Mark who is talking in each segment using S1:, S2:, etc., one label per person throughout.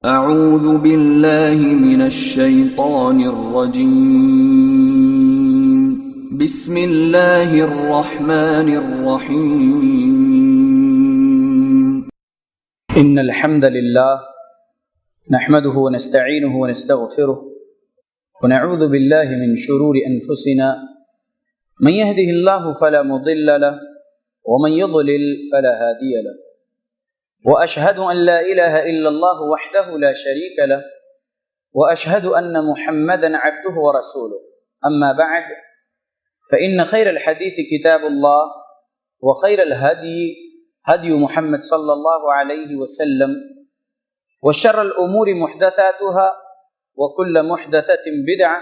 S1: اعوذ باللہ من الشیطان الرجیم بسم اللہ الرحمن الرحیم
S2: ان الحمد للہ نحمده ونستعینه ونستغفره ونعوذ باللہ من شرور انفسنا من يهده الله فلا مضل له ومن يضلل فلا هادي له واشهد ان لا اله الا الله وحده لا شريك له واشهد ان محمدا عبده ورسوله اما بعد فان خير الحديث كتاب الله وخير الهدي هدي محمد صلى الله عليه وسلم وشر الامور محدثاتها وكل محدثة بدعة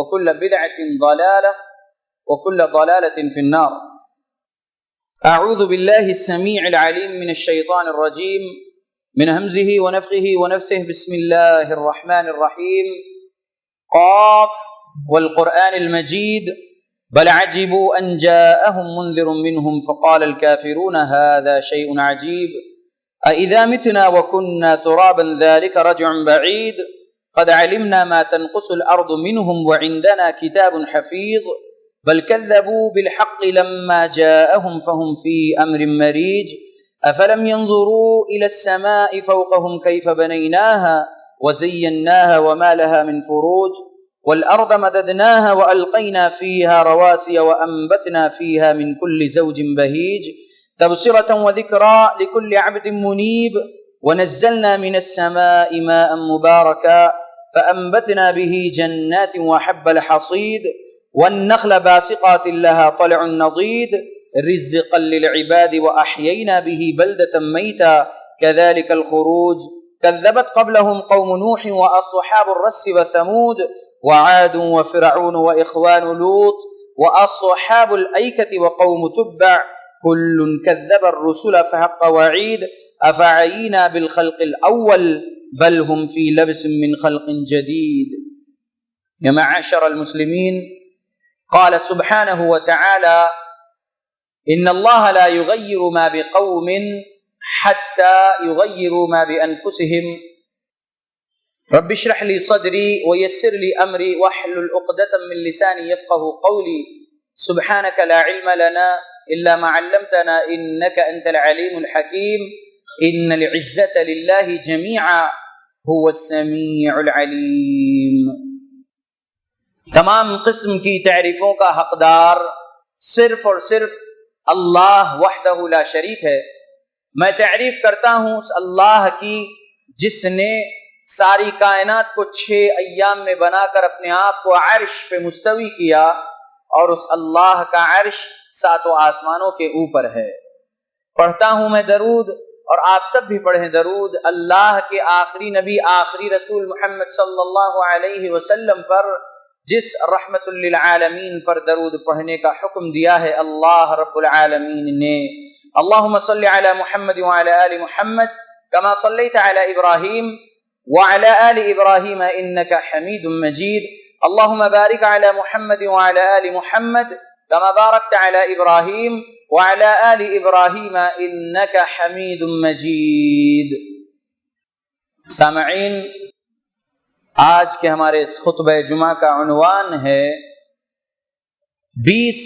S2: وكل بدعة ضلالة وكل ضلالة في النار. اعوذ بالله السميع العليم من الشيطان الرجيم من همزه ونفخه ونفثه. بسم الله الرحمن الرحيم. قاف والقرآن المجيد بل عجبوا أن جاءهم منذر منهم فقال الكافرون هذا شيء عجيب أإذا متنا وكنا ترابا ذلك رجع بعيد قد علمنا ما تنقص الأرض منهم وعندنا كتاب حفيظ بل كذبوا بالحق لما جاءهم فهم في أمر مريج أفلم ينظروا إلى السماء فوقهم كيف بنيناها وزيناها وما لها من فروج والأرض مددناها وألقينا فيها رواسي وأنبتنا فيها من كل زوج بهيج تبصرة وذكرى لكل عبد منيب ونزلنا من السماء ماء مباركا فأنبتنا به جنات وحب الحصيد والنخل باسقات لها طلع نضيد رزقا للعباد وأحيينا به بلدة ميتا كذلك الخروج كذبت قبلهم قوم نوح وأصحاب الرس وثمود وعاد وفرعون وإخوان لوط وأصحاب الأيكة وقوم تبع كل كذب الرسل فحق وعيد أفعينا بالخلق الأول بل هم في لبس من خلق جديد. يا معاشر المسلمين، قال سبحانه وتعالى إن الله لا يغير ما بقوم حتى يغيروا ما بأنفسهم رب اشرح لي صدري ويسر لي أمري واحلل عقدة من لساني يفقه قولي سبحانك لا علم لنا إلا ما علمتنا إنك أنت العليم الحكيم إن العزة لله جميعا هو السميع العليم. تمام قسم کی تعریفوں کا حقدار صرف اور صرف اللہ وحدہ لا شریک ہے. میں تعریف کرتا ہوں اس اللہ کی جس نے ساری کائنات کو 6 ایام میں بنا کر اپنے آپ کو عرش پہ مستوی کیا، اور اس اللہ کا عرش 7 آسمانوں کے اوپر ہے. پڑھتا ہوں میں درود، اور آپ سب بھی پڑھیں درود اللہ کے آخری نبی آخری رسول محمد صلی اللہ علیہ وسلم پر، جس رحمت للعالمین پر درود پڑھنے کا حکم دیا ہے اللہ رب العالمین نے. اللہم صلی علی محمد وعلی آل محمد کما صلیت علی ابراہیم وعلی آل ابراہیم انک حمید مجید. اللہم بارک علی محمد وعلی آل محمد کما بارکت علی ابراہیم وعلی آل ابراہیم انک حمید مجید. سامعین، آج کے ہمارے اس خطبہ جمعہ کا عنوان ہے 20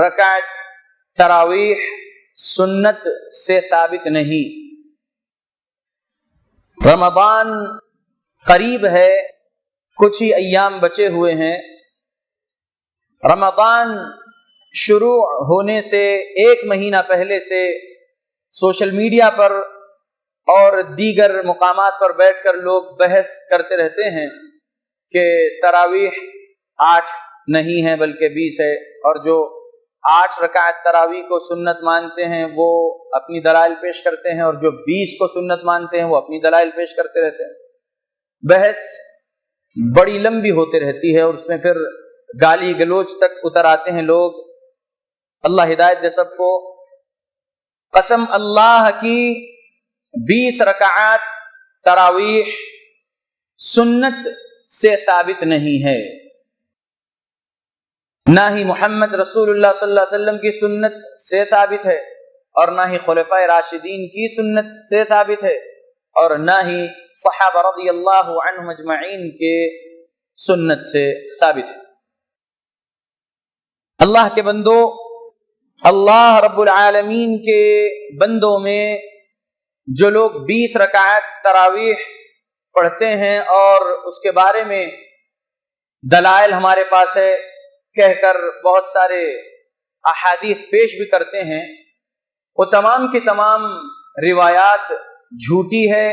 S2: رکعت تراویح سنت سے ثابت نہیں. رمضان قریب ہے، کچھ ہی ایام بچے ہوئے ہیں. رمضان شروع ہونے سے 1 مہینہ پہلے سے سوشل میڈیا پر اور دیگر مقامات پر بیٹھ کر لوگ بحث کرتے رہتے ہیں کہ تراویح 8 نہیں ہے بلکہ 20 ہے، اور جو 8 رکعت تراویح کو سنت مانتے ہیں وہ اپنی دلائل پیش کرتے ہیں، اور جو 20 کو سنت مانتے ہیں وہ اپنی دلائل پیش کرتے رہتے ہیں. بحث بڑی لمبی ہوتی رہتی ہے، اور اس میں پھر گالی گلوچ تک اتر آتے ہیں لوگ. اللہ ہدایت دے سب کو. قسم اللہ کی 20 رکعات تراویح سنت سے ثابت نہیں ہے، نہ ہی محمد رسول اللہ صلی اللہ علیہ وسلم کی سنت سے ثابت ہے، اور نہ ہی خلفائے راشدین کی سنت سے ثابت ہے، اور نہ ہی صحابہ رضی اللہ عنہم اجمعین کے سنت سے ثابت ہے۔ اللہ کے بندو، اللہ رب العالمین کے بندوں میں جو لوگ 20 رکعت تراویح پڑھتے ہیں اور اس کے بارے میں دلائل ہمارے پاس ہے کہہ کر بہت سارے احادیث پیش بھی کرتے ہیں، وہ تمام کی تمام روایات جھوٹی ہے،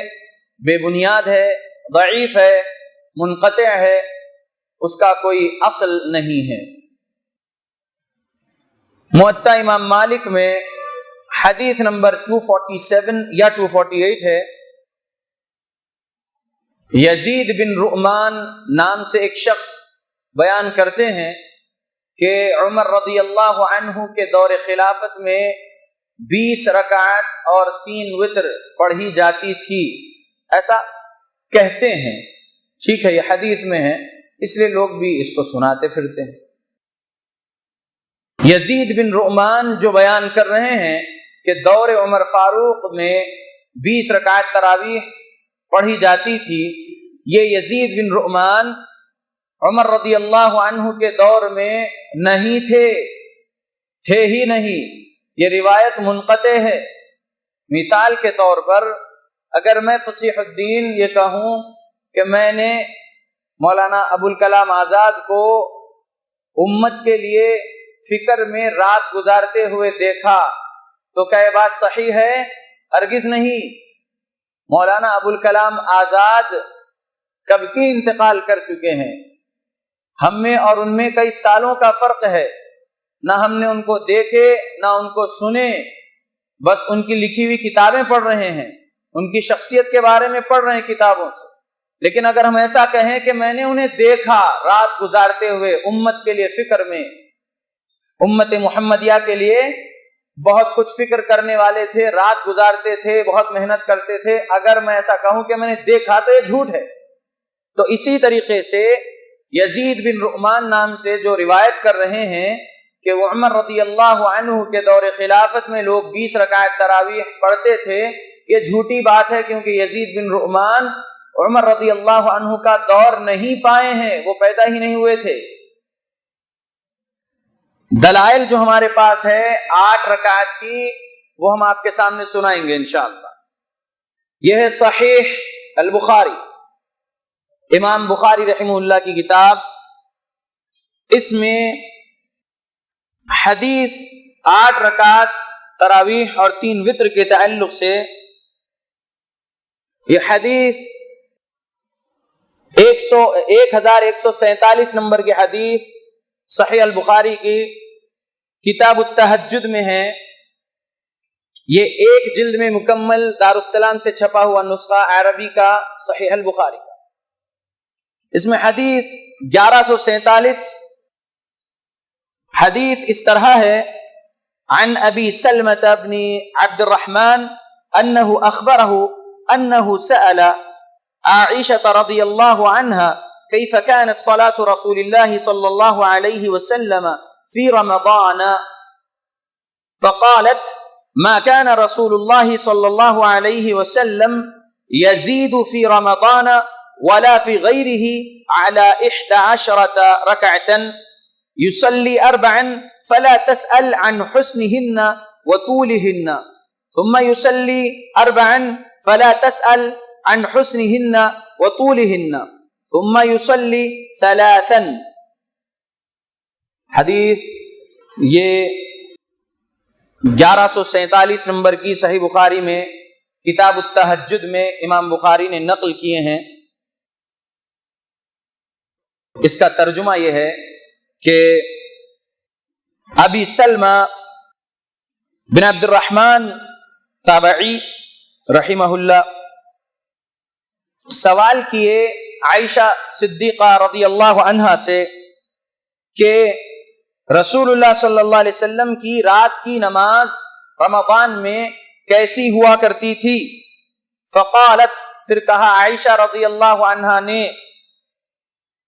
S2: بے بنیاد ہے، ضعیف ہے، منقطع ہے، اس کا کوئی اصل نہیں ہے۔ موطا امام مالک میں حدیث نمبر 247 یا 248 ہے، یزید بن رؤمان نام سے ایک شخص بیان کرتے ہیں کہ عمر رضی اللہ عنہ کے دور خلافت میں 20 رکعت اور 3 وتر پڑھی جاتی تھی، ایسا کہتے ہیں۔ ٹھیک ہے، یہ حدیث میں ہے، اس لیے لوگ بھی اس کو سناتے پھرتے ہیں۔ یزید بن رؤمان جو بیان کر رہے ہیں کہ دور عمر فاروق میں 20 رکعت تراویح پڑھی جاتی تھی، یہ یزید بن رؤمان عمر رضی اللہ عنہ کے دور میں نہیں تھے ہی نہیں، یہ روایت منقطع ہے۔ مثال کے طور پر اگر میں فصیح الدین یہ کہوں کہ میں نے مولانا ابوالکلام آزاد کو امت کے لیے فکر میں رات گزارتے ہوئے دیکھا تو کیا یہ بات صحیح ہے؟ ہرگز نہیں۔ مولانا ابوالکلام آزاد کب کی انتقال کر چکے ہیں، ہم میں اور ان میں کئی سالوں کا فرق ہے، نہ ہم نے ان کو دیکھے نہ ان کو سنے، بس ان کی لکھی ہوئی کتابیں پڑھ رہے ہیں، ان کی شخصیت کے بارے میں پڑھ رہے ہیں کتابوں سے۔ لیکن اگر ہم ایسا کہیں کہ میں نے انہیں دیکھا رات گزارتے ہوئے امت کے لیے فکر میں، امت محمدیہ کے لیے بہت کچھ فکر کرنے والے تھے، رات گزارتے تھے، بہت محنت کرتے تھے، اگر میں ایسا کہوں کہ میں نے دیکھا تو یہ جھوٹ ہے۔ تو اسی طریقے سے یزید بن رؤمان نام سے جو روایت کر رہے ہیں کہ وہ عمر رضی اللہ عنہ کے دور خلافت میں لوگ 20 رکعت تراویح پڑھتے تھے، یہ جھوٹی بات ہے، کیونکہ یزید بن رؤمان عمر رضی اللہ عنہ کا دور نہیں پائے ہیں، وہ پیدا ہی نہیں ہوئے تھے۔ دلائل جو ہمارے پاس ہے 8 رکعت کی، وہ ہم آپ کے سامنے سنائیں گے انشاءاللہ۔ یہ ہے صحیح البخاری، امام بخاری رحمہ اللہ کی کتاب، اس میں حدیث 8 رکعت تراویح اور 3 وتر کے تعلق سے یہ حدیث 1147 نمبر کی حدیث صحیح البخاری کی کتاب التہجد میں ہے۔ یہ ایک جلد میں مکمل دارالسلام سے چھپا ہوا نسخہ عربی کا صحیح البخاری کا، اس میں حدیث 1147 حدیث اس طرح ہے: عن ابی سلمة بن عبد الرحمن انه اخبره انه سأل عائشة رضي الله عنها كيف كانت صلاة رسول الله صلى الله عليه وسلم في رمضان، فقالت: ما كان رسول الله صلى الله عليه وسلم يزيد في رمضان ولا في غيره على 11 ركعة يصلي 4 فلا تسأل عن حسنهن وطولهن، ثم يصلي 4 فلا تسأل عن حسنهن وطولهن، ثم يصلي 3۔ حدیث یہ 1147 نمبر کی صحیح بخاری میں کتاب التہجد میں امام بخاری نے نقل کیے ہیں۔ اس کا ترجمہ یہ ہے کہ ابی سلمہ بن عبد الرحمن تابعی رحمہ اللہ سوال کیے عائشہ صدیقہ رضی اللہ عنہا سے کہ رسول اللہ صلی اللہ علیہ وسلم کی رات کی نماز رمضان میں کیسی ہوا کرتی تھی؟ فقالت، پھر کہا عائشہ رضی اللہ عنہا نے،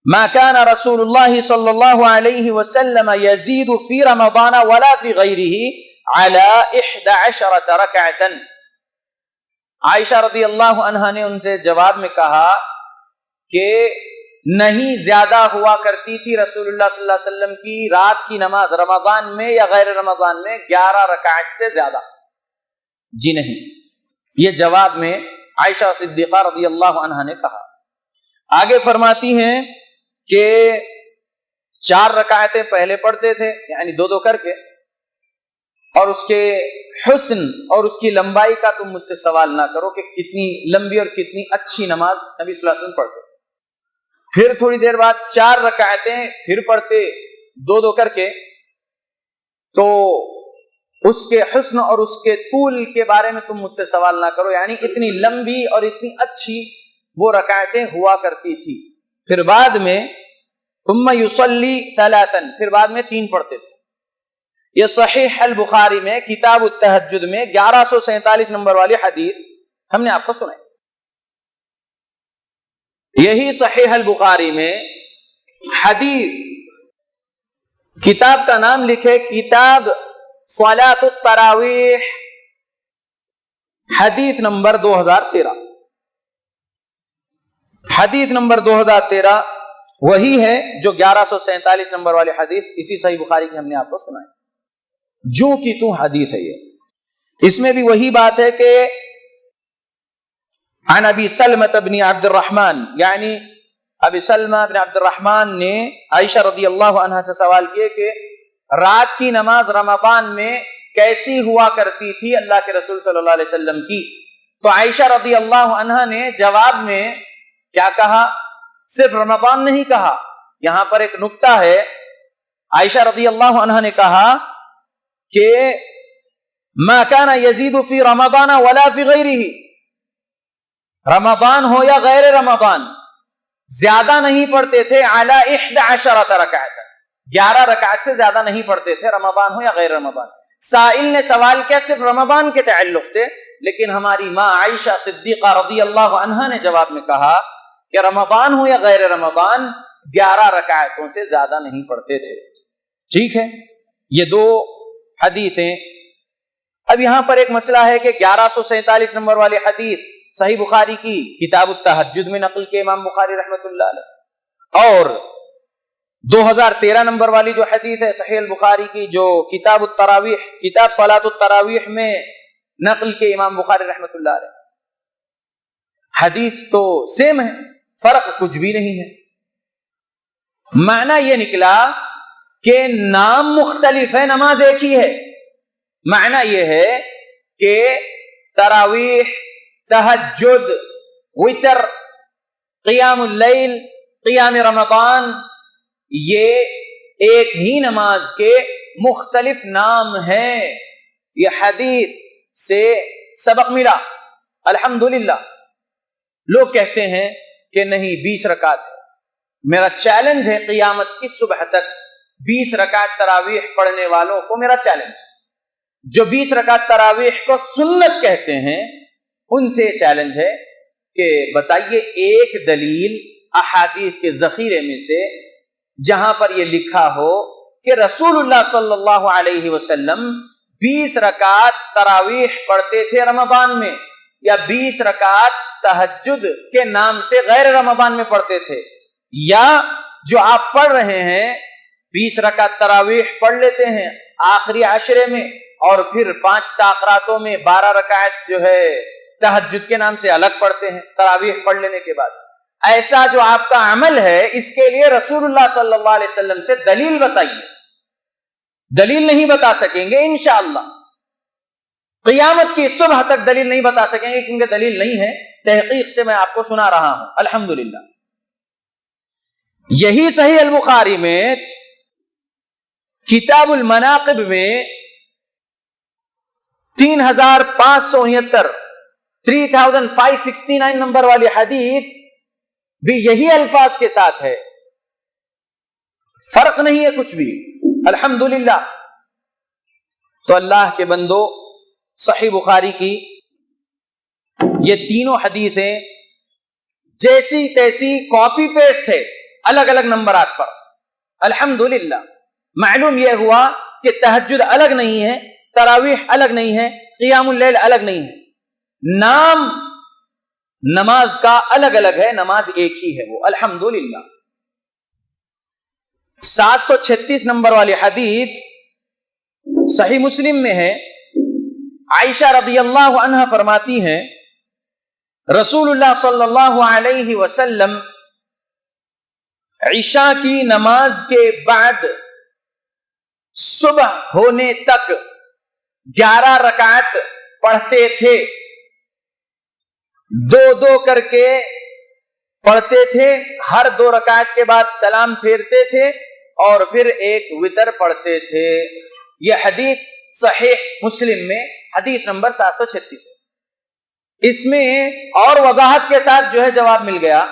S2: ما كان رسول الله صلى الله عليه وسلم يزيد في رمضان ولا في غيره على 11 ركعة، عائشہ رضی اللہ عنہا نے ان سے جواب میں کہا کہ نہیں زیادہ ہوا کرتی تھی رسول اللہ صلی اللہ علیہ وسلم کی رات کی نماز رمضان میں یا غیر رمضان میں 11 رکعت سے زیادہ. جی نہیں. یہ جواب میں عائشہ صدیقہ رضی اللہ عنہا نے کہا. آگے فرماتی ہیں کہ 4 رکعتیں پہلے پڑھتے تھے یعنی 2 کر کے, اور اس کے حسن اور اس کی لمبائی کا تم مجھ سے سوال نہ کرو کہ کتنی لمبی اور کتنی اچھی نماز نبی صلی اللہ علیہ وسلم پڑھتے. پھر تھوڑی دیر بعد 4 رکعتیں پھر پڑھتے 2 کر کے, تو اس کے حسن اور اس کے طول کے بارے میں تم مجھ سے سوال نہ کرو, یعنی اتنی لمبی اور اتنی اچھی وہ رکعتیں ہوا کرتی تھی. پھر بعد میں ثم یصلی ثلاثا, پھر بعد میں 3 پڑھتے تھے. یہ صحیح البخاری میں کتاب التہجد میں 1147 نمبر والی حدیث ہم نے آپ کو سنائی. یہی صحیح البخاری میں حدیث کتاب کا نام لکھے کتاب صلاۃ التراویح, حدیث نمبر 2013. حدیث نمبر 2013 وہی ہے جو 1147 نمبر والی حدیث اسی صحیح بخاری کی ہم نے آپ کو سنائی. جو کی تو حدیث ہے یہ. اس میں بھی وہی بات ہے کہ عن ابی سلمۃ بن عبد الرحمن, یعنی ابی سلمہ بن عبد الرحمن نے عائشہ رضی اللہ عنہا سے سوال کیے کہ رات کی نماز رمضان میں کیسی ہوا کرتی تھی اللہ کے رسول صلی اللہ علیہ وسلم کی. تو عائشہ رضی اللہ عنہا نے جواب میں کیا کہا؟ صرف رمضان نہیں کہا. یہاں پر ایک نکتہ ہے. عائشہ رضی اللہ عنہا نے کہا کہ ما کان یزید فی رمضان ولا فی غیرہ, رمضان ہو یا غیر رمضان زیادہ نہیں پڑھتے تھے علی 11 رکعت, 11 رکعت سے زیادہ نہیں پڑھتے تھے رمضان ہو یا غیر رمضان. سائل نے سوال کیا صرف رمضان کے تعلق سے, لیکن ہماری ماں عائشہ صدیقہ رضی اللہ عنہا نے جواب میں کہا کہ رمضان ہو یا غیر رمضان 11 رکعتوں سے زیادہ نہیں پڑھتے تھے. ٹھیک ہے, یہ 2 حدیثیں. اب یہاں پر ایک مسئلہ ہے کہ 1147 نمبر والی حدیث صحیح بخاری کی کتاب التہجد میں نقل کے امام بخاری رحمۃ اللہ علیہ, اور 2013 نمبر والی جو حدیث ہے صحیح البخاری کی جو کتاب التراویح کتاب صلاۃ التراویح میں نقل کے امام بخاری رحمۃ اللہ علیہ. حدیث تو سیم ہے, فرق کچھ بھی نہیں ہے. معنی یہ نکلا کہ نام مختلف ہے, نماز ایک ہی ہے. معنی یہ ہے کہ تراویح, تہجد, وتر, قیام اللیل, قیام رمضان, یہ ایک ہی نماز کے مختلف نام ہیں. یہ حدیث سے سبق ملا الحمدللہ. لوگ کہتے ہیں کہ نہیں 20 رکعت ہے. میرا چیلنج ہے قیامت کی صبح تک 20 رکعت تراویح پڑھنے والوں کو میرا چیلنج, جو 20 رکعت تراویح کو سنت کہتے ہیں ان سے چیلنج ہے کہ بتائیے ایک دلیل احادیث کے ذخیرے میں سے جہاں پر یہ لکھا ہو کہ رسول اللہ صلی اللہ علیہ وسلم 20 رکعت تراویح پڑھتے تھے رمضان میں, یا 20 رکعت تہجد کے نام سے غیر رمضان میں پڑھتے تھے, یا جو آپ پڑھ رہے ہیں 20 رکعت تراویح پڑھ لیتے ہیں آخری عشرے میں, اور پھر 5 تاخراتوں میں 12 رکعت جو ہے تہجد کے نام سے الگ پڑھتے ہیں تراویح پڑھ لینے کے بعد. ایسا جو آپ کا عمل ہے اس کے لیے رسول اللہ صلی اللہ علیہ وسلم سے دلیل بتائیے. دلیل نہیں بتا سکیں گے انشاءاللہ, قیامت کی صبح تک دلیل نہیں بتا سکیں گے کیونکہ دلیل نہیں ہے. تحقیق سے میں آپ کو سنا رہا ہوں الحمدللہ. یہی صحیح البخاری میں کتاب المناقب میں 3569 نمبر والی حدیث بھی یہی الفاظ کے ساتھ ہے. فرق نہیں ہے کچھ بھی الحمدللہ. تو اللہ کے بندو, صحیح بخاری کی یہ تینوں حدیثیں جیسی تیسی کاپی پیسٹ ہے الگ الگ نمبرات پر الحمدللہ. معلوم یہ ہوا کہ تہجد الگ نہیں ہے, تراویح الگ نہیں ہے, قیام اللیل الگ نہیں ہے. نام نماز کا الگ الگ ہے، نماز ایک ہی ہے وہ، الحمدللہ۔ 736 نمبر والی حدیث صحیح مسلم میں ہے، عائشہ رضی اللہ عنہ فرماتی ہیں رسول اللہ صلی اللہ علیہ وسلم عشاء کی نماز کے بعد صبح ہونے تک 11 رکعت پڑھتے تھے، دو دو کر کے پڑھتے تھے، ہر 2 رکعت کے بعد سلام پھیرتے تھے اور پھر ایک وتر پڑھتے تھے۔ یہ حدیث صحیح مسلم میں حدیث نمبر 736 ہے۔ اس میں اور وضاحت کے ساتھ جو ہے جواب مل گیا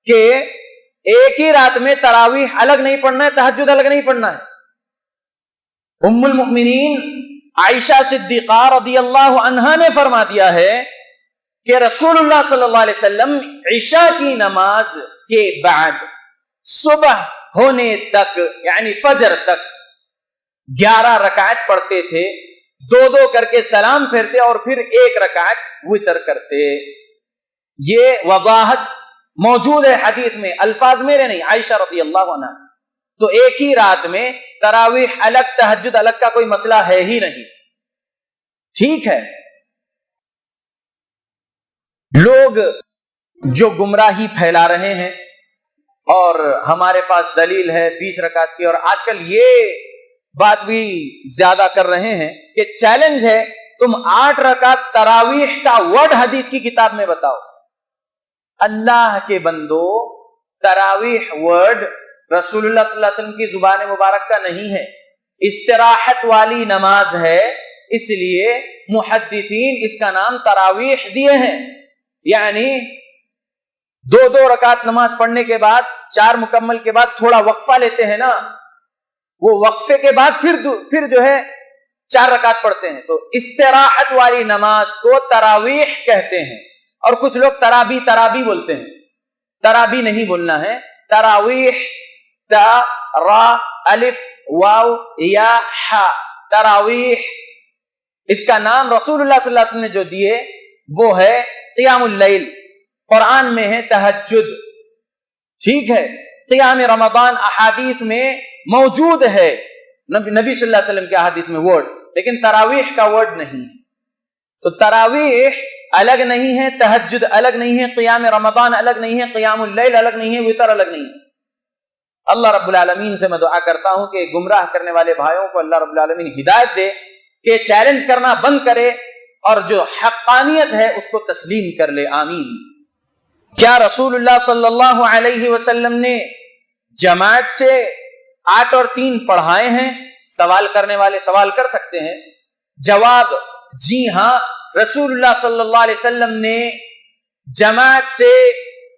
S2: کہ ایک ہی رات میں تراویح الگ نہیں پڑھنا ہے، تہجد الگ نہیں پڑھنا ہے۔ ام المؤمنین عائشہ صدیقہ رضی اللہ عنہا نے فرما دیا ہے کہ رسول اللہ صلی اللہ علیہ وسلم عشاء کی نماز کے بعد صبح ہونے تک یعنی فجر تک 11 رکعت پڑھتے تھے، 2 کر کے سلام پھیرتے اور پھر 1 رکعت وتر کرتے۔ یہ وضاحت موجود ہے حدیث میں، الفاظ میرے نہیں، عائشہ رضی اللہ عنہ۔ تو ایک ہی رات میں تراویح الگ تہجد الگ کا کوئی مسئلہ ہے ہی نہیں، ٹھیک ہے۔ لوگ جو گمراہی پھیلا رہے ہیں اور ہمارے پاس دلیل ہے 20 رکعت کی، اور آج کل یہ بات بھی زیادہ کر رہے ہیں کہ چیلنج ہے تم 8 رکعت تراویح کا ورڈ حدیث کی کتاب میں بتاؤ۔ اللہ کے بندو، تراویح ورڈ رسول اللہ صلی اللہ علیہ وسلم کی زبان مبارک کا نہیں ہے، استراحت والی نماز ہے، اس لیے محدثین اس کا نام تراویح دیے ہیں۔ یعنی 2 رکعت نماز پڑھنے کے بعد 4 مکمل کے بعد تھوڑا وقفہ لیتے ہیں نا، وہ وقفے کے بعد پھر جو ہے 4 رکعت پڑھتے ہیں، تو استراحت والی نماز کو تراویح کہتے ہیں۔ اور کچھ لوگ ترابی بولتے ہیں، ترابی نہیں بولنا ہے، تراویح، تا را الف واو یا ہا، تراویح۔ اس کا نام رسول اللہ صلی اللہ علیہ وسلم نے جو دیے وہ ہے قیام اللیل، قرآن میں ہے تہجد، ٹھیک ہے۔ قیام رمضان احادیث میں موجود ہے، نبی صلی اللہ علیہ وسلم کے احادیث میں ورڈ، لیکن تراویح کا ورڈ نہیں ہے۔ تو تراویح الگ نہیں ہے، تہجد الگ نہیں ہے، قیام رمضان الگ نہیں ہے، قیام اللیل الگ نہیں ہے، وتر الگ نہیں ہے۔ اللہ رب العالمین سے میں دعا کرتا ہوں کہ گمراہ کرنے والے بھائیوں کو اللہ رب العالمین ہدایت دے کہ چیلنج کرنا بند کرے اور جو حقانیت ہے اس کو تسلیم کر لے، آمین۔ کیا رسول اللہ صلی اللہ علیہ وسلم نے جماعت سے 8 اور 3 پڑھائے ہیں؟ سوال کرنے والے سوال کر سکتے ہیں۔ جواب جی ہاں، رسول اللہ صلی اللہ علیہ وسلم نے جماعت سے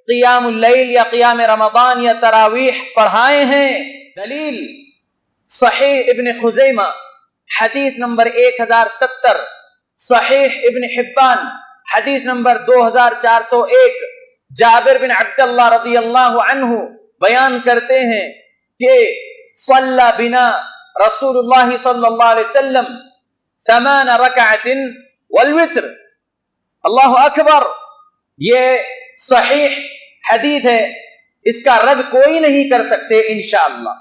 S2: قیام اللیل یا قیام رمضان یا تراویح پڑھائے ہیں۔ دلیل صحیح ابن خزیمہ حدیث نمبر 1070، صحیح ابن حبان حدیث نمبر 2401، جابر بن عبداللہ رضی اللہ عنہ بیان کرتے ہیں کہ صلی بنا رسول اللہ صلی اللہ علیہ وسلم 8 رکعت والوتر۔ اللہ اکبر، یہ صحیح حدیث ہے، اس کا رد کوئی نہیں کر سکتے انشاءاللہ۔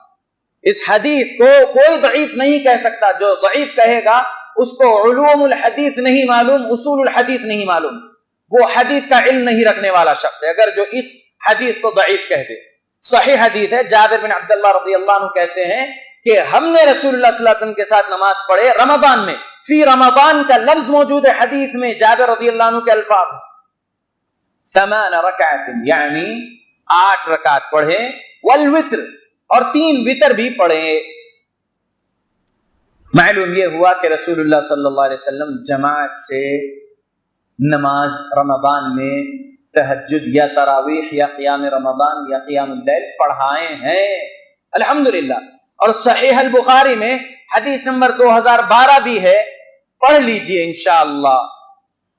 S2: اس حدیث کو کوئی ضعیف نہیں کہہ سکتا، جو ضعیف کہے گا اس کو علوم الحدیث نہیں معلوم، اصول الحدیث نہیں معلوم، وہ حدیث کا علم نہیں رکھنے والا شخص ہے اگر جو اس حدیث کو ضعیف کہہ دے۔ صحیح حدیث ہے، جابر بن عبداللہ رضی اللہ عنہ کہتے ہیں کہ ہم نے رسول اللہ صلی اللہ علیہ وسلم کے ساتھ نماز پڑھے رمضان میں، فی رمضان کا لفظ موجود ہے حدیث میں، جابر رضی اللہ عنہ کے الفاظ 8 رکعت یعنی 8 رکعت پڑھے، والوتر اور 3 وتر بھی پڑھے۔ معلوم یہ ہوا کہ رسول اللہ صلی اللہ علیہ وسلم جماعت سے نماز رمضان میں تہجد یا تراویح یا قیام رمضان یا قیام اللیل پڑھائے ہیں، الحمدللہ۔ اور صحیح البخاری میں حدیث نمبر 2012 بھی ہے، پڑھ لیجئے انشاءاللہ۔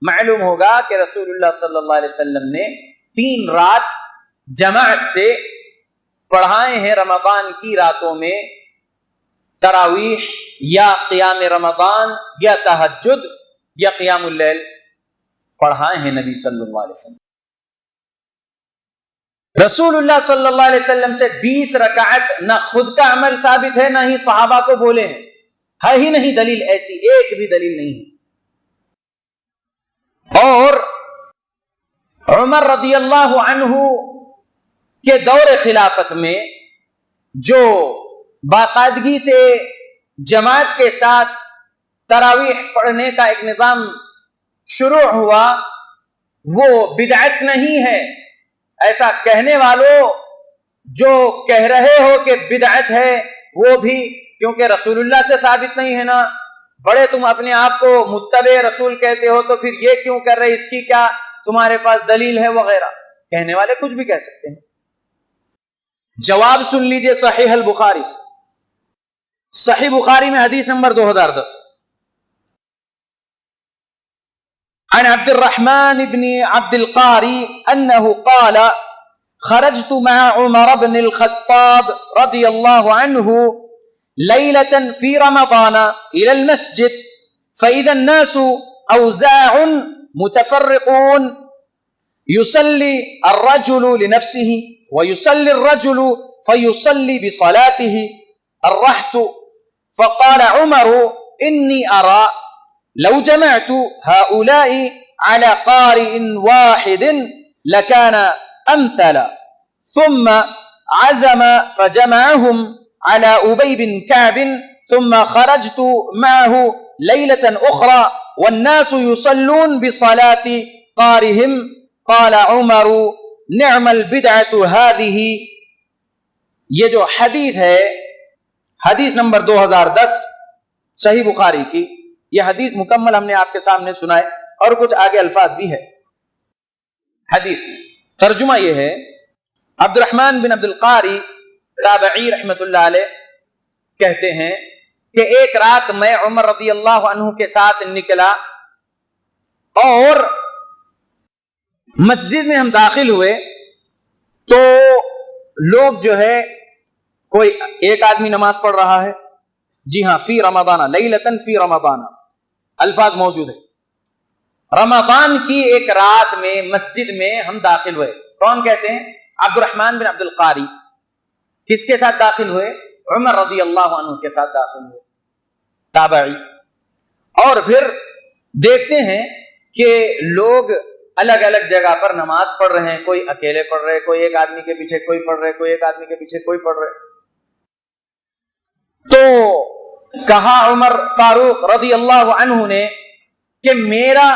S2: معلوم ہوگا کہ رسول اللہ صلی اللہ علیہ وسلم نے 3 رات جماعت سے پڑھائے ہیں رمضان کی راتوں میں تراویح یا قیام رمضان یا تہجد یا قیام اللیل۔ پڑھائے ہیں نبی صلی اللہ علیہ وسلم. رسول اللہ صلی اللہ علیہ وسلم سے 20 رکعت نہ خود کا عمل ثابت ہے، نہ ہی صحابہ کو بولے ہیں. ہے ہی نہیں دلیل ایسی، ایک بھی دلیل نہیں ہے. اور عمر رضی اللہ عنہ کے دور خلافت میں جو باقاعدگی سے جماعت کے ساتھ تراویح پڑھنے کا ایک نظام شروع ہوا، وہ بدعت نہیں ہے. ایسا کہنے والوں جو کہہ رہے ہو کہ بدعت ہے، وہ بھی کیونکہ رسول اللہ سے ثابت نہیں ہے نا، بڑے تم اپنے آپ کو متبع رسول کہتے ہو تو پھر یہ کیوں کر رہے، اس کی کیا تمہارے پاس دلیل ہے وغیرہ. کہنے والے کچھ بھی کہہ سکتے ہیں. جواب سن لیجئے صحیح البخاری سے. صحیح بخاری میں حدیث نمبر 2010 عن عبد الرحمن بن عبد القاري أنه قال خرجت مع عمر بن الخطاب رضي الله عنه ليلة في رمضان إلى المسجد فإذا الناس أوزاع متفرقون يصلي الرجل لنفسه ويصلي الرجل فيصلي بصلاته الرحت فقال عمر إني أرى لو جمعت هؤلاء على قارئ واحد لكان أمثل ثم عزم فجمعهم على أبي بن كعب ثم خرجت معه ليلة أخرى والناس يصلون بصلاة قارئهم قال عمر نعم البدعة هذه. یہ جو حدیث ہے حدیث نمبر 2010 صحیح بخاری کی، یہ حدیث مکمل ہم نے آپ کے سامنے سنائے اور کچھ آگے الفاظ بھی ہے حدیث میں. ترجمہ یہ ہے، عبد الرحمن بن عبد القاری تابعی رحمت اللہ علیہ کہتے ہیں کہ ایک رات میں عمر رضی اللہ عنہ کے ساتھ نکلا اور مسجد میں ہم داخل ہوئے تو لوگ جو ہے کوئی ایک آدمی نماز پڑھ رہا ہے، جی ہاں، فی رمضان، لیلتن فی رمضان الفاظ موجود ہے. رمضان کی ایک رات میں مسجد میں ہم داخل ہوئے. کون کہتے ہیں؟ عبد الرحمن بن عبد القاری. کس کے ساتھ داخل ہوئے؟ عمر رضی اللہ عنہ کے ساتھ داخل ہوئے، تابعی. اور پھر دیکھتے ہیں کہ لوگ الگ الگ جگہ پر نماز پڑھ رہے ہیں، کوئی اکیلے پڑھ رہے، کوئی ایک آدمی کے پیچھے کوئی پڑھ رہے، کوئی ایک آدمی کے پیچھے کوئی پڑھ رہے. تو کہا عمر فاروق رضی اللہ عنہ نے کہ میرا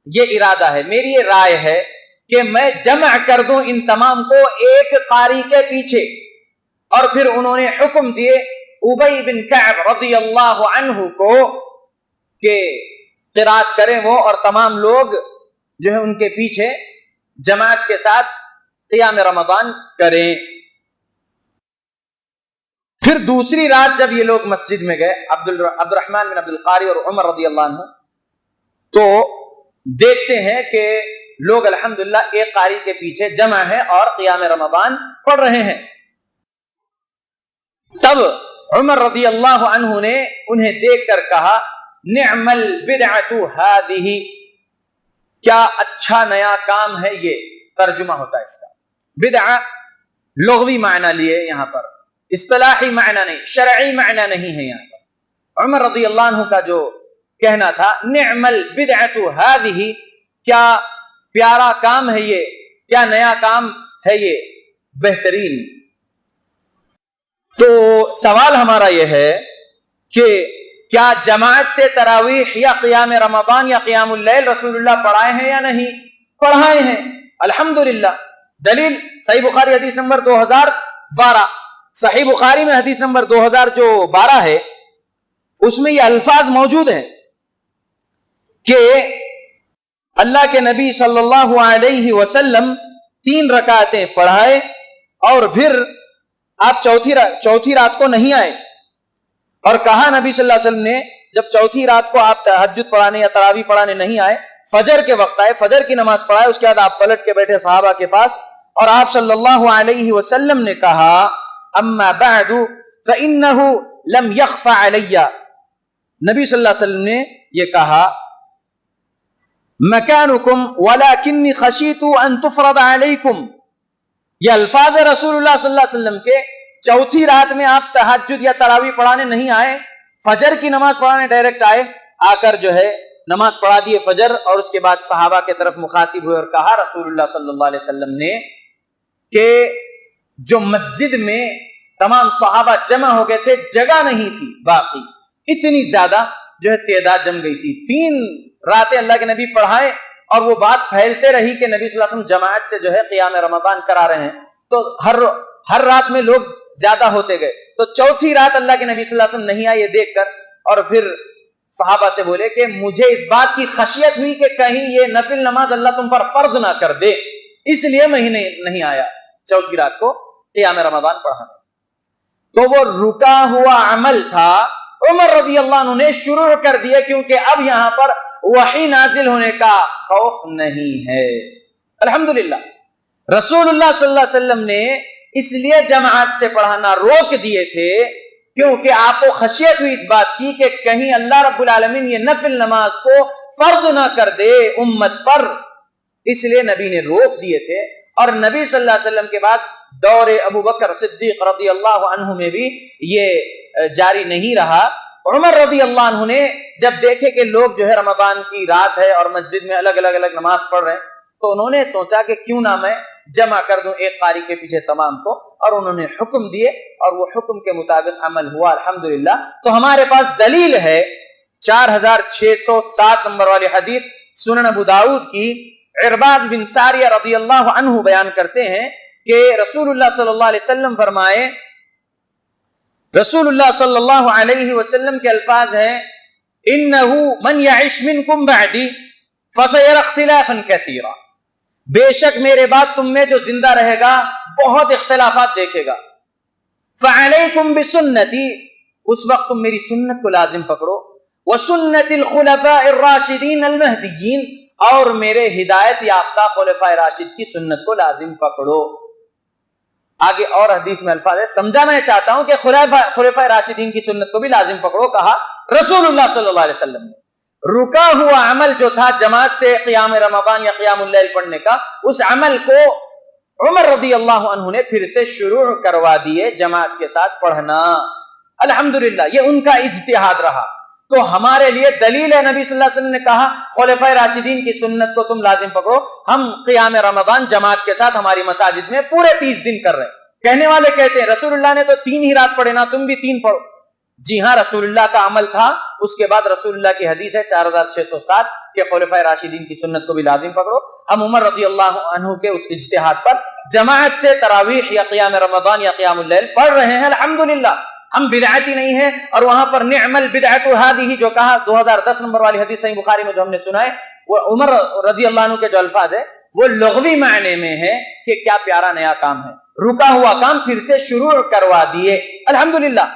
S2: یہ ارادہ ہے، میری یہ رائے ہے کہ میں جمع کر دوں ان تمام کو ایک قاری کے پیچھے. اور پھر انہوں نے حکم دیے ابی بن کعب رضی اللہ عنہ کو کہ قرات کریں وہ، اور تمام لوگ جو ہے ان کے پیچھے جماعت کے ساتھ قیام رمضان کریں. پھر دوسری رات جب یہ لوگ مسجد میں گئے، عبد الرحمن بن عبد القاری اور عمر رضی اللہ عنہ، تو دیکھتے ہیں کہ لوگ الحمدللہ ایک قاری کے پیچھے جمع ہیں اور قیام رمضان پڑھ رہے ہیں. تب عمر رضی اللہ عنہ نے انہیں دیکھ کر کہا نعم البدعۃ هذه، کیا اچھا نیا کام ہے یہ. ترجمہ ہوتا ہے اس کا. بدعہ لغوی معنی لیے یہاں پر، اصطلاحی معنی نہیں، شرعی معنی نہیں ہے یہاں پر. عمر رضی اللہ عنہ کا جو کہنا تھا نعم البدعۃ هذه، کیا پیارا کام ہے یہ، کیا نیا کام ہے یہ، بہترین. تو سوال ہمارا یہ ہے کہ کیا جماعت سے تراویح یا قیام رمضان یا قیام اللیل رسول اللہ پڑھائے ہیں یا نہیں؟ پڑھائے ہیں الحمدللہ. دلیل صحیح بخاری حدیث نمبر 2012. صحیح بخاری میں حدیث نمبر 2012 ہے، اس میں یہ الفاظ موجود ہیں کہ اللہ کے نبی صلی اللہ علیہ وسلم 3 رکعتیں پڑھائے اور پھر آپ چوتھی رات کو نہیں آئے، اور کہا نبی صلی اللہ علیہ وسلم نے جب چوتھی رات کو آپ تہجد پڑھانے یا تراویح پڑھانے نہیں آئے، فجر کے وقت آئے، فجر کی نماز پڑھائے، اس کے بعد آپ پلٹ کے بیٹھے صحابہ کے پاس اور آپ صلی اللہ علیہ وسلم نے کہا اما بعد فإنه لم يخف علی. نبی صلی اللہ علیہ وسلم نے یہ کہا مکانکم ولکنی خشیت ان تفرض علیکم. یہ الفاظ رسول اللہ صلی اللہ علیہ وسلم کے. چوتھی رات میں آپ تہجد یا تراویح پڑھانے نہیں آئے, فجر کی نماز پڑھانے ڈائریکٹ آئے, آ کر جو ہے نماز پڑھا دیے فجر, اور اس کے بعد صحابہ کے طرف مخاطب ہوئے اور کہا رسول اللہ صلی اللہ علیہ وسلم نے کہ جو مسجد میں تمام صحابہ جمع ہو گئے تھے, جگہ نہیں تھی باقی, اتنی زیادہ جو ہے تعداد جم گئی تھی. 3 راتیں اللہ کے نبی پڑھائے اور وہ بات پھیلتے رہی کہ نبی صلی اللہ علیہ وسلم جماعت سے جو ہے قیام رمضان کرا رہے ہیں, تو ہر رات میں لوگ زیادہ ہوتے گئے. تو چوتھی رات اللہ کے نبی صلی اللہ علیہ وسلم نہیں آئے یہ دیکھ کر, اور پھر صحابہ سے بولے کہ مجھے اس بات کی خشیت ہوئی کہ کہیں یہ نفل نماز اللہ تم پر فرض نہ کر دے, اس لیے میں نہیں آیا چوتھی رات کو قیام رمضان پڑھانے. تو وہ رکا ہوا عمل تھا, عمر رضی اللہ عنہ نے شروع کر دیا, کیونکہ اب یہاں پر وحی نازل ہونے کا خوف نہیں ہے. الحمدللہ رسول اللہ صلی اللہ علیہ وسلم نے اس لیے جماعت سے پڑھانا روک دیے تھے کیونکہ آپ کو خشیت ہوئی اس بات کی کہ کہیں اللہ رب العالمین یہ نفل نماز کو فرض نہ کر دے امت پر, اس لیے نبی نے روک دیے تھے. اور نبی صلی اللہ علیہ وسلم کے بعد دور ابو بکر صدیق رضی اللہ عنہ میں بھی یہ جاری نہیں رہا. عمر رضی اللہ عنہ نے جب دیکھے کہ لوگ جو ہے رمضان کی رات ہے اور مسجد میں الگ الگ نماز پڑھ رہے ہیں, تو انہوں نے سوچا کہ کیوں نہ میں جمع کر دوں ایک قاری کے پیچھے تمام کو, اور انہوں نے حکم دیے اور وہ حکم کے مطابق عمل ہوا الحمدللہ. تو ہمارے پاس دلیل ہے 4607 نمبر والی حدیث سنن ابو داؤد کی. عرباض بن ساریہ رضی اللہ عنہ بیان کرتے ہیں کہ رسول اللہ صلی اللہ علیہ وسلم فرمائے, رسول اللہ صلی اللہ علیہ وسلم کے الفاظ ہیں انہو من یعش منکم بعدی فسیر اختلافا کثیرا, بے شک میرے بعد تم میں جو زندہ رہے گا بہت اختلافات دیکھے گا. فعلیکم بسنتی, اس وقت تم میری سنت کو لازم پکڑو, وسنت الخلفاء الراشدین المہدیین, اور میرے ہدایت یافتہ خلفائے راشد کی سنت کو لازم پکڑو. آگے اور حدیث میں الفاظ ہے, سمجھانا چاہتا ہوں کہ خلفائے راشدین کی سنت کو بھی لازم پکڑو کہا رسول اللہ صلی اللہ علیہ وسلم نے. رکا ہوا عمل جو تھا جماعت سے قیام رمضان یا قیام اللیل پڑھنے کا, اس عمل کو عمر رضی اللہ عنہ نے پھر سے شروع کروا دیے جماعت کے ساتھ پڑھنا. الحمدللہ یہ ان کا اجتہاد رہا. تو ہمارے لیے دلیل ہے, نبی صلی اللہ علیہ وسلم نے کہا خلفائے راشدین کی سنت کو تم لازم پکڑو, ہم قیام رمضان جماعت کے ساتھ ہماری مساجد میں پورے 30 دن کر رہے ہیں. کہنے والے کہتے ہیں رسول اللہ نے تو 3 ہی رات پڑھے نا, تم بھی 3 پڑھو. جی ہاں, رسول اللہ کا عمل تھا. اس کے بعد رسول اللہ کی حدیث ہے 4607 کہ خلفائے راشدین کی سنت کو بھی لازم پکڑو. ہم عمر رضی اللہ عنہ کے اس اجتہاد پر جماعت سے تراویح یا قیام رمضان یا قیام اللیل پڑھ رہے ہیں الحمدللہ. ہم بدعتی نہیں ہیں. اور وہاں پر نعم البدعۃ هذه جو کہا 2010 نمبر والی حدیث صحیح بخاری میں جو ہم نے سنا ہے, وہ عمر رضی اللہ عنہ کے جو الفاظ ہے وہ لغوی معنی میں ہے کہ کیا پیارا نیا کام ہے, رکا ہوا کام پھر سے شروع کروا دیے الحمدللہ.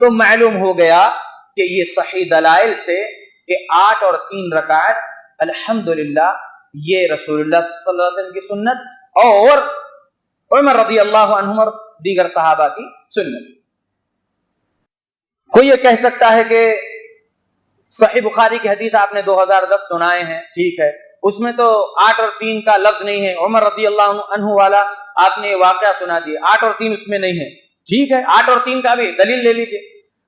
S2: تو معلوم ہو گیا کہ یہ صحیح دلائل سے کہ 8 اور 3 رکعت الحمدللہ یہ رسول اللہ صلی اللہ علیہ وسلم کی سنت اور عمر رضی اللہ عنہ اور دیگر صحابہ کی سنت. کوئی یہ کہہ سکتا ہے کہ صحیح بخاری کی حدیث آپ نے 2010 سنائے ہیں, ٹھیک ہے, اس میں تو 8 اور 3 کا لفظ نہیں ہے, عمر رضی اللہ عنہ والا آپ نے واقعہ سنا دیا, 8 اور 3 اس میں نہیں ہے, ٹھیک ہے, 8 اور 3 کا بھی دلیل لے لیجئے.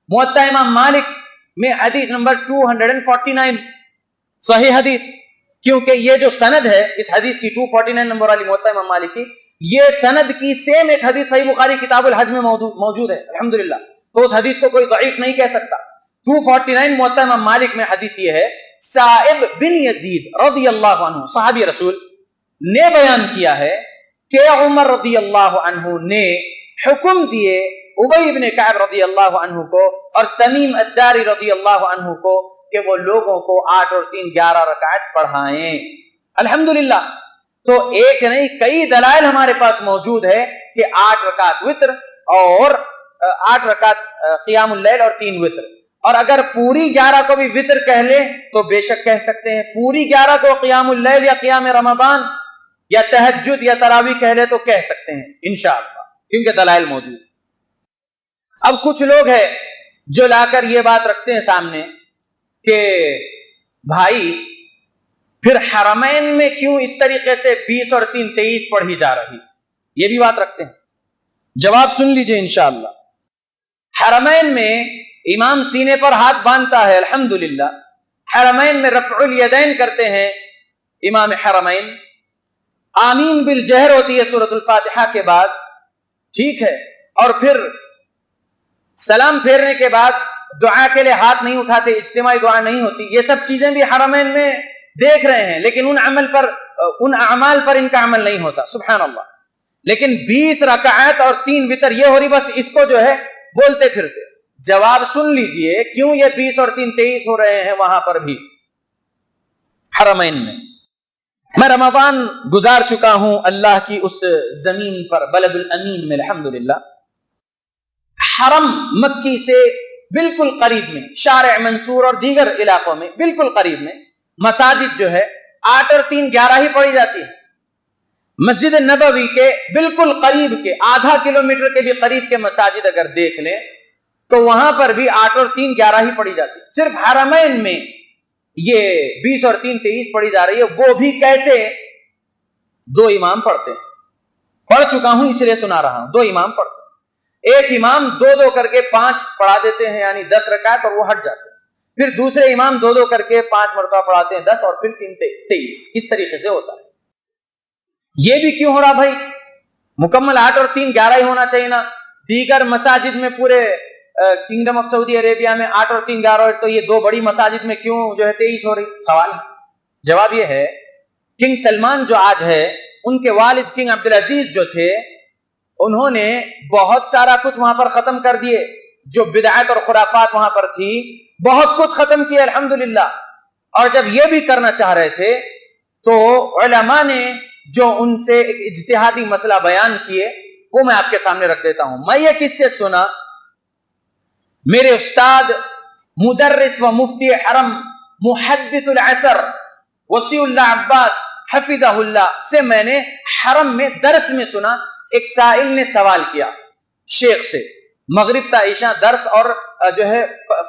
S2: موطا امام مالک میں حدیث نمبر 249 صحیح حدیث, کیونکہ یہ جو سند ہے اس حدیث کی 249 نمبر والی موطا امام مالک کی, یہ سند کی سیم ایک حدیث صحیح بخاری کتاب الحج میں موجود ہے الحمدللہ. تو اس حدیث کو کوئی ضعیف نہیں کہہ سکتا. 249 موطا امام مالک میں حدیث یہ ہے, سائب بن یزید رضی اللہ عنہ صحابی رسول نے بیان کیا ہے کہ عمر رضی اللہ عنہ نے حکم دیے ابی بن کعب رضی اللہ عنہ کو اور تمیم الداری رضی اللہ عنہ کو کہ وہ لوگوں کو 8 اور 3 11 رکعت پڑھائیں الحمدللہ. تو ایک نہیں کئی دلائل ہمارے پاس موجود ہے کہ 8 رکعت وتر اور 8 رکعت قیام اللیل اور 3 وتر. اور اگر پوری 11 کو بھی وتر کہہ لیں تو بے شک کہہ سکتے ہیں, پوری 11 کو قیام اللیل یا قیام رمضان یا تہجد یا تراویح کہہ لیں تو کہہ سکتے ہیں انشاءاللہ, کیونکہ دلائل موجود ہیں. اب کچھ لوگ ہیں جو لا کر یہ بات رکھتے ہیں سامنے کہ بھائی پھر حرمین میں کیوں اس طریقے سے 20 اور 3 23 پڑھی جا رہی ہے؟ یہ بھی بات رکھتے ہیں، جواب سن لیجئے انشاءاللہ۔ حرمین میں امام سینے پر ہاتھ باندھتا ہے الحمدللہ، حرمین میں رفع الیدین کرتے ہیں امام حرمین، آمین بالجہر ہوتی ہے سورۃ الفاتحہ کے بعد، ٹھیک ہے، اور پھر سلام پھیرنے کے بعد دعا کے لیے ہاتھ نہیں اٹھاتے، اجتماعی دعا نہیں ہوتی، یہ سب چیزیں بھی حرمین میں دیکھ رہے ہیں، لیکن ان اعمال پر ان کا عمل نہیں ہوتا، سبحان اللہ۔ لیکن 20 رکعات اور 3 وتر یہ ہو رہی، بس اس کو جو ہے بولتے پھرتے۔ جواب سن لیجئے کیوں یہ 20 اور 3 23 ہو رہے ہیں وہاں پر بھی حرمین میں۔ میں رمضان گزار چکا ہوں اللہ کی اس زمین پر، بلد الامین میں الحمدللہ۔ حرم مکی سے بالکل قریب میں، شارع منصور اور دیگر علاقوں میں بالکل قریب میں مساجد جو ہے 8 اور 3 11 ہی پڑھی جاتی ہے۔ مسجد نبوی کے بالکل قریب کے، آدھا کلومیٹر کے بھی قریب کے مساجد اگر دیکھ لیں تو وہاں پر بھی 8 اور 3 11 ہی پڑھی جاتی ہے۔ صرف حرمین میں یہ 20 اور 3 23 پڑھی جا رہی ہے، وہ بھی کیسے؟ 2 امام پڑھتے ہیں، پڑھ چکا ہوں اس لیے سنا رہا ہوں، 2 امام پڑھتے ہیں، ایک امام 2 کر کے 5 پڑھا دیتے ہیں، یعنی 10 رکعت، اور وہ ہٹ جاتے ہیں، پھر دوسرے امام 2 کر کے 5 مرتبہ پڑھاتے ہیں 10، اور پھر 3 23، اس طریقے سے ہوتا ہے۔ یہ بھی کیوں ہو رہا بھائی؟ مکمل 8 اور 3 11 ہی ہونا چاہیے نا۔ دیگر مساجد میں پورے کنگڈم آف سعودی عربیہ میں 8 اور 3 11 ہے، تو یہ 2 بڑی مساجد میں کیوں جو ہے 23 ہو رہی؟ سوال ہے۔ جواب یہ ہے، کنگ سلمان جو آج ہے، ان کے والد کنگ عبدالعزیز جو تھے، انہوں نے بہت سارا کچھ وہاں پر ختم کر دیے، جو بدعت اور خرافات وہاں پر تھی بہت کچھ ختم کیا الحمدللہ۔ اور جب یہ بھی کرنا چاہ رہے تھے تو علماء نے جو ان سے ایک اجتہادی مسئلہ بیان کیے وہ میں آپ کے سامنے رکھ دیتا ہوں۔ میں یہ کس سے سنا؟ میرے استاد مدرس و مفتی حرم محدث العصر وسیع اللہ عباس حفظہ اللہ سے میں نے حرم میں درس میں سنا۔ ایک سائل نے سوال کیا شیخ سے، مغرب تا عشاء درس اور جو ہے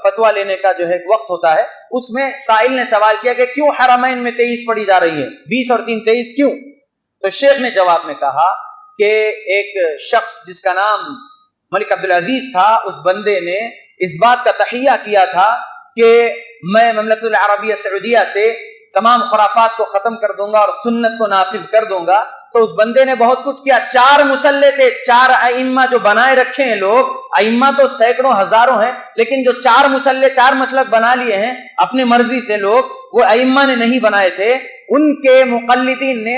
S2: فتویٰ لینے کا جو ہے وقت ہوتا ہے، اس میں سائل نے سوال کیا کہ کیوں حرمین میں 23 پڑھی جا رہی ہے، 20 اور 3 23 کیوں؟ تو شیخ نے جواب میں کہا کہ ایک شخص جس کا نام ملک عبدالعزیز تھا، اس بندے نے اس بات کا تحیہ کیا تھا کہ میں مملکت العربیہ سعودیہ سے تمام خرافات کو ختم کر دوں گا اور سنت کو نافذ کر دوں گا۔ تو اس بندے نے بہت کچھ کیا، 4 مصلے تھے، 4 ائمہ جو بنائے رکھے ہیں لوگ، ائمہ تو سینکڑوں ہزاروں ہیں، لیکن جو 4 مصلے 4 مسلک بنا لیے ہیں اپنی مرضی سے لوگ، وہ ائمہ نے نہیں بنائے تھے، ان کے مقلدین نے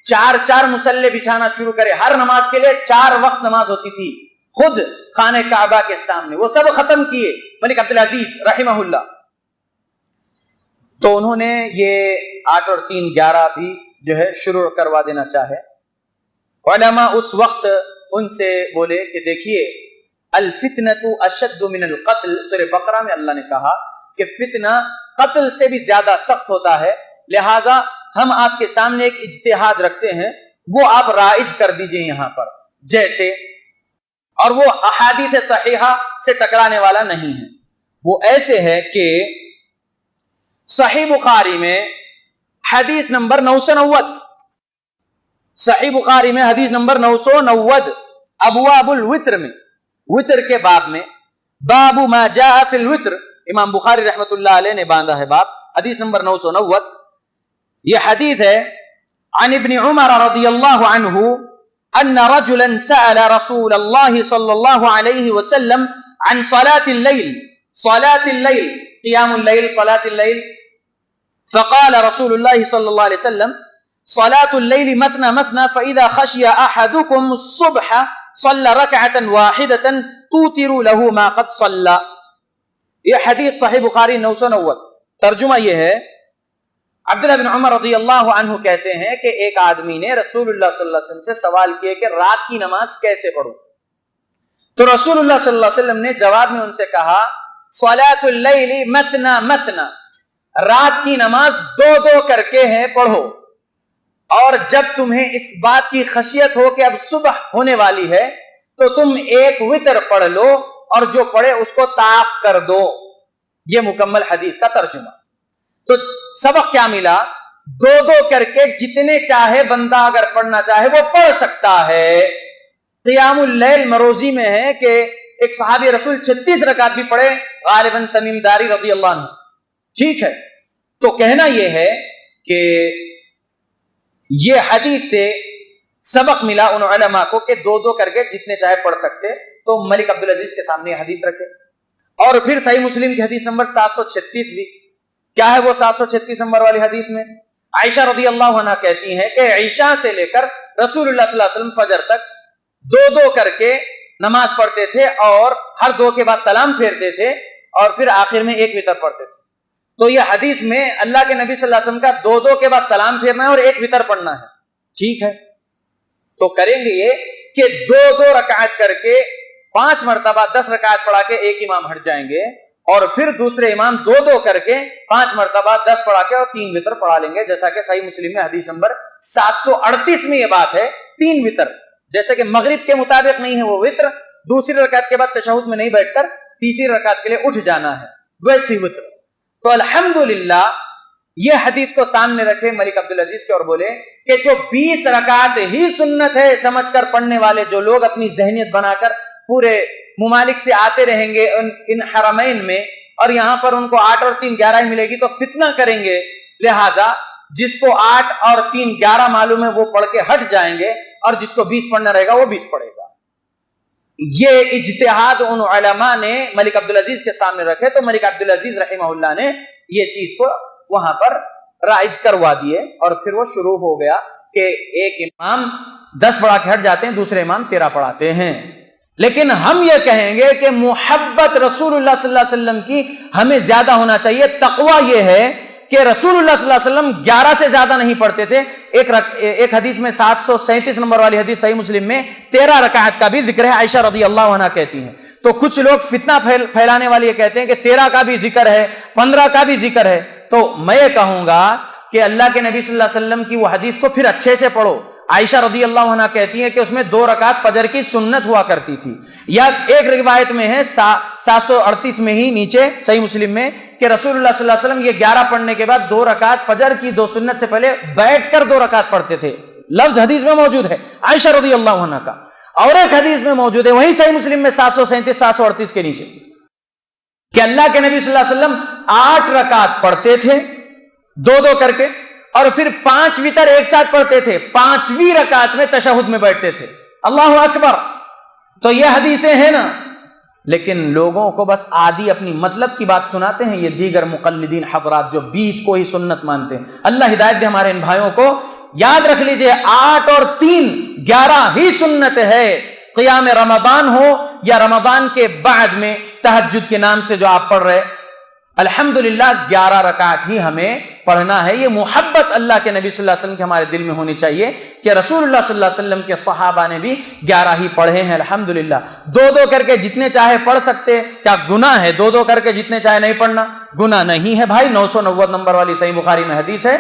S2: 4 مصلے بچھانا شروع کرے، ہر نماز کے لیے 4 وقت نماز ہوتی تھی، خود خانہ کعبہ کے سامنے، وہ سب ختم کیے ملک عبدالعزیز رحمہ اللہ۔ تو انہوں نے یہ 8 اور 3 11 بھی جو ہے شروع کروا دینا چاہے۔ علماء اس وقت ان سے بولے کہ دیکھیے الفتنۃ اشد من القتل، سورہ بقرہ میں اللہ نے کہا کہ فتنہ قتل سے بھی زیادہ سخت ہوتا ہے، لہذا ہم آپ کے سامنے ایک اجتہاد رکھتے ہیں، وہ آپ رائج کر دیجئے یہاں پر جیسے، اور وہ احادیث صحیحہ سے ٹکرانے والا نہیں ہے۔ وہ ایسے ہے کہ صحیح بخاری میں حدیث نمبر 990، صحیح بخاری میں حدیث نمبر 990، ابواب الوتر میں، وتر کے باب میں، باب ما جاء فی الوتر، امام بخاری رحمۃ اللہ علیہ نے باندھا ہے باب، حدیث نمبر 990۔ یہ حدیث ہے عن ابن عمر رضی اللہ عنہ ان رجلا سأل رسول اللہ صلی اللہ علیہ وسلم عن صلاة الليل، صلاة الليل، قیام اللیل، صلاة الليل، فقال رسول اللہ صلی اللہ علیہ وسلم صلاة الليل مثنى مثنى فإذا خشي أحدكم الصبح صلى ركعة واحدة توتر له ما قد صلى۔ یہ حدیث صحیح بخاری 990۔ ترجمہ یہ ہے، عبداللہ بن عمر رضی اللہ عنہ کہتے ہیں کہ ایک آدمی نے رسول اللہ صلی اللہ علیہ وسلم سے سوال کیا کہ رات کی نماز کیسے پڑھوں؟ تو رسول اللہ صلی اللہ علیہ وسلم نے جواب میں ان سے کہا صلاة اللیل مثنى مثنى، رات کی نماز 2 کر کے ہے پڑھو، اور جب تمہیں اس بات کی خشیت ہو کہ اب صبح ہونے والی ہے تو تم ایک وتر پڑھ لو اور جو پڑھے اس کو طاق کر دو۔ یہ مکمل حدیث کا ترجمہ۔ تو سبق کیا ملا؟ دو دو کر کے جتنے چاہے بندہ اگر پڑھنا چاہے وہ پڑھ سکتا ہے۔ قیام اللیل مروزی میں ہے کہ ایک صحابی رسول 36 رکعت بھی پڑھے، غالباً تمیم داری رضی اللہ عنہ، ٹھیک ہے۔ تو کہنا یہ ہے کہ یہ حدیث سے سبق ملا ان علماء کو کہ دو دو کر کے جتنے چاہے پڑھ سکتے، تو ملک عبدالعزیز کے سامنے یہ حدیث رکھے۔ اور پھر صحیح مسلم کی حدیث نمبر 736 بھی، کیا ہے وہ 736 نمبر والی حدیث میں؟ عائشہ رضی اللہ عنہ کہتی ہیں کہ عشاء سے لے کر رسول اللہ صلی اللہ علیہ وسلم فجر تک دو دو کر کے نماز پڑھتے تھے، اور ہر دو کے بعد سلام پھیرتے تھے، اور پھر آخر میں ایک وتر پڑھتے تھے۔ تو یہ حدیث میں اللہ کے نبی صلی اللہ علیہ وسلم کا دو دو کے بعد سلام پھیرنا ہے اور ایک وتر پڑھنا ہے، ٹھیک ہے۔ تو کریں گے یہ کہ دو دو رکعت کر کے 5 مرتبہ 10 رکعت پڑھا کے ایک امام ہٹ جائیں گے، اور پھر دوسرے امام دو دو کر کے 5 مرتبہ 10 پڑھا کے اور 3 وتر پڑھا لیں گے، جیسا کہ صحیح مسلم میں حدیث نمبر 738 میں یہ بات ہے۔ 3 وتر، جیسے کہ مغرب کے مطابق نہیں ہے وہ وتر، دوسری رکعت کے بعد تشہد میں نہیں بیٹھ کر تیسری رکعت کے لیے اٹھ جانا ہے، ویسی وتر۔ تو الحمدللہ یہ حدیث کو سامنے رکھے ملک عبدالعزیز کے اور بولے کہ جو 20 رکعت ہی سنت ہے سمجھ کر پڑھنے والے جو لوگ اپنی ذہنیت بنا کر پورے ممالک سے آتے رہیں گے ان حرمین میں، اور یہاں پر ان کو 8 اور 3 11 ہی ملے گی تو فتنہ کریں گے، لہٰذا جس کو 8 اور 3 11 معلوم ہے وہ پڑھ کے ہٹ جائیں گے، اور جس کو 20 پڑھنا رہے گا وہ 20 پڑھے گا۔ یہ اجتہاد ان علماء نے ملک عبدالعزیز کے سامنے رکھے، تو ملک عبدالعزیز رحمہ اللہ نے یہ چیز کو وہاں پر رائج کروا دیے، اور پھر وہ شروع ہو گیا کہ ایک امام 10 پڑھا کے ہٹ جاتے ہیں، دوسرے امام 13 پڑھاتے ہیں۔ لیکن ہم یہ کہیں گے کہ محبت رسول اللہ صلی اللہ علیہ وسلم کی ہمیں زیادہ ہونا چاہیے۔ تقویٰ یہ ہے کہ رسول اللہ صلی اللہ علیہ وسلم 11 سے زیادہ نہیں پڑھتے تھے۔ ایک حدیث میں 737 نمبر والی حدیث صحیح مسلم میں 13 رکعت کا بھی ذکر ہے، عائشہ رضی اللہ عنہ کہتی ہیں۔ تو کچھ لوگ فتنہ پھیلانے والے یہ کہتے ہیں کہ 13 کا بھی ذکر ہے، 15 کا بھی ذکر ہے۔ تو میں یہ کہوں گا کہ اللہ کے نبی صلی اللہ علیہ وسلم کی وہ حدیث کو پھر اچھے سے پڑھو۔ عائشہ رضی اللہ عنہ کہتی ہیں کہ اس میں 2 رکعت فجر کی سنت ہوا کرتی تھی، یا ایک روایت میں ہے 738 میں ہی نیچے صحیح مسلم میں کہ رسول اللہ صلی اللہ علیہ وسلم یہ 11 پڑھنے کے بعد 2 رکعت فجر کی 2 سنت سے پہلے بیٹھ کر 2 رکعت پڑھتے تھے۔ لفظ حدیث میں موجود ہے عائشہ رضی اللہ عنہ کا، اور ایک حدیث میں موجود ہے وہی صحیح مسلم میں 737 738 کے نیچے کہ اللہ کے نبی صلی اللہ علیہ وسلم 8 رکعت پڑھتے تھے 2 کر کے، اور پھر 5 وتر ایک ساتھ پڑھتے تھے، 5ویں رکعت میں تشہد میں بیٹھتے تھے۔ اللہ اکبر۔ تو یہ حدیثیں ہیں نا، لیکن لوگوں کو بس عادی اپنی مطلب کی بات سناتے ہیں یہ دیگر مقلدین حضرات جو 20 کو ہی سنت مانتے ہیں۔ اللہ ہدایت دے ہمارے ان بھائیوں کو۔ یاد رکھ لیجئے 8 اور 3 11 ہی سنت ہے، قیام رمضان ہو یا رمضان کے بعد میں تہجد کے نام سے جو آپ پڑھ رہے، الحمدللہ 11 رکعت ہی ہمیں پڑھنا ہے۔ یہ محبت اللہ کے نبی صلی اللہ علیہ وسلم کے ہمارے دل میں ہونی چاہیے کہ رسول اللہ صلی اللہ علیہ وسلم کے صحابہ نے بھی 11 ہی پڑھے ہیں الحمدللہ۔ 2 کر کے جتنے چاہے پڑھ سکتے، کیا گناہ ہے 2 کر کے جتنے چاہے نہیں پڑھنا؟ گناہ نہیں ہے بھائی۔ 990 نمبر والی صحیح بخاری میں حدیث ہے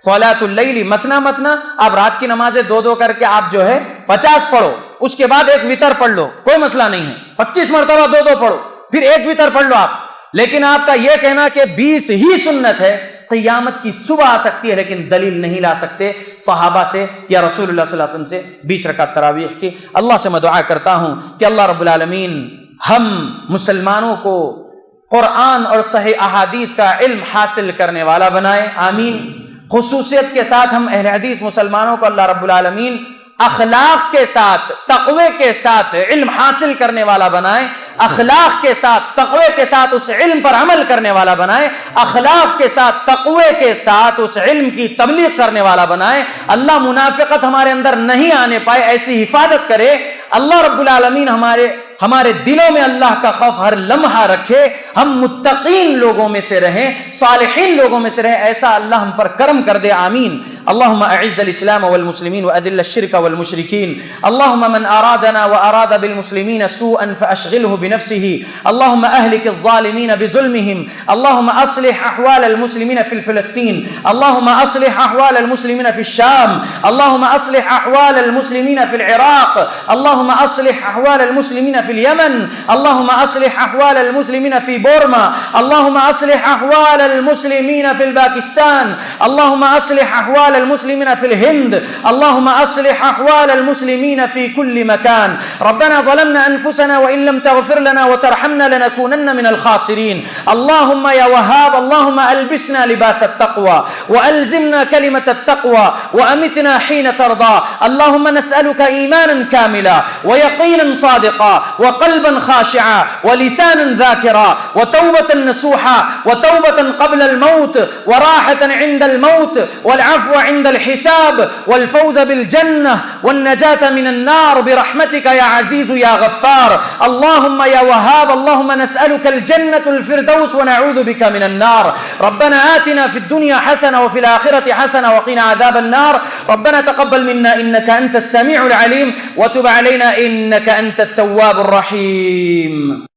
S2: صلاۃ اللیل مثنا مثنا، آپ رات کی نمازیں 2 کر کے آپ جو ہے 50 پڑھو، اس کے بعد ایک وتر پڑھ لو، کوئی مسئلہ نہیں ہے۔ 25 مرتبہ 2 پڑھو، پھر ایک وتر پڑھ لو آپ۔ لیکن آپ کا یہ کہنا کہ 20 ہی سنت ہے، قیامت کی صبح آ سکتی ہے لیکن دلیل نہیں لا سکتے صحابہ سے یا رسول اللہ صلی اللہ علیہ وسلم سے 20 رکعت تراویح کی۔ اللہ سے میں دعا کرتا ہوں کہ اللہ رب العالمین ہم مسلمانوں کو قرآن اور صحیح احادیث کا علم حاصل کرنے والا بنائے، آمین۔ خصوصیت کے ساتھ ہم اہل حدیث مسلمانوں کو اللہ رب العالمین اخلاق کے ساتھ تقوی کے ساتھ علم حاصل کرنے والا بنائے، اخلاق کے ساتھ تقوی کے ساتھ اس علم پر عمل کرنے والا بنائے، اخلاق کے ساتھ تقوی کے ساتھ اس علم کی تبلیغ کرنے والا بنائے۔ اللہ منافقت ہمارے اندر نہیں آنے پائے ایسی حفاظت کرے۔ اللہ رب العالمین ہمارے دلوں میں اللہ کا خوف ہر لمحہ رکھے، ہم متقین لوگوں میں سے رہیں، صالحین لوگوں میں سے رہیں، ایسا اللہ ہم پر کرم کر دے، آمین۔ اللہم اعز الاسلام والمسلمین واذل الشرک والمشرکین، اللہم من ارادنا واراد بالمسلمین سوءا فاشغلہ بنفسه، اللہم اہلک الظالمین بظلمهم، اللہم اصلح احوال المسلمین فی فلسطین، اللہم اصلح احوال المسلمین فی الشام، اللہم اصلح احوال المسلمین فی العراق، اللہم اصلح احوال المسلمین فی في اليمن، اللهم أصلح أحوال المسلمين في بورما، اللهم أصلح أحوال المسلمين في الباكستان، اللهم أصلح أحوال المسلمين في الهند، اللهم أصلح أحوال المسلمين في كل مكان. ربنا ظلمنا أنفسنا وإن لم تغفر لنا وترحمنا لنكونن من الخاسرين. اللهم يا وهاب، اللهم ألبسنا لباس التقوى وألزمنا كلمة التقوى وأمتنا حين ترضى. اللهم نسألك إيمانا كاملا ويقينا صادقا وقلبا خاشعا ولسانا ذاكرا وتوبة نصوحا وتوبة قبل الموت وراحة عند الموت والعفو عند الحساب والفوز بالجنة والنجاة من النار برحمتك يا عزيز يا غفار. اللهم يا وهاب، اللهم نسألك الجنة الفردوس ونعوذ بك من النار. ربنا آتنا في الدنيا حسنة وفي الآخرة حسنة وقنا عذاب النار. ربنا تقبل منا إنك أنت السميع العليم وتب علينا إنك أنت التواب الرحيم.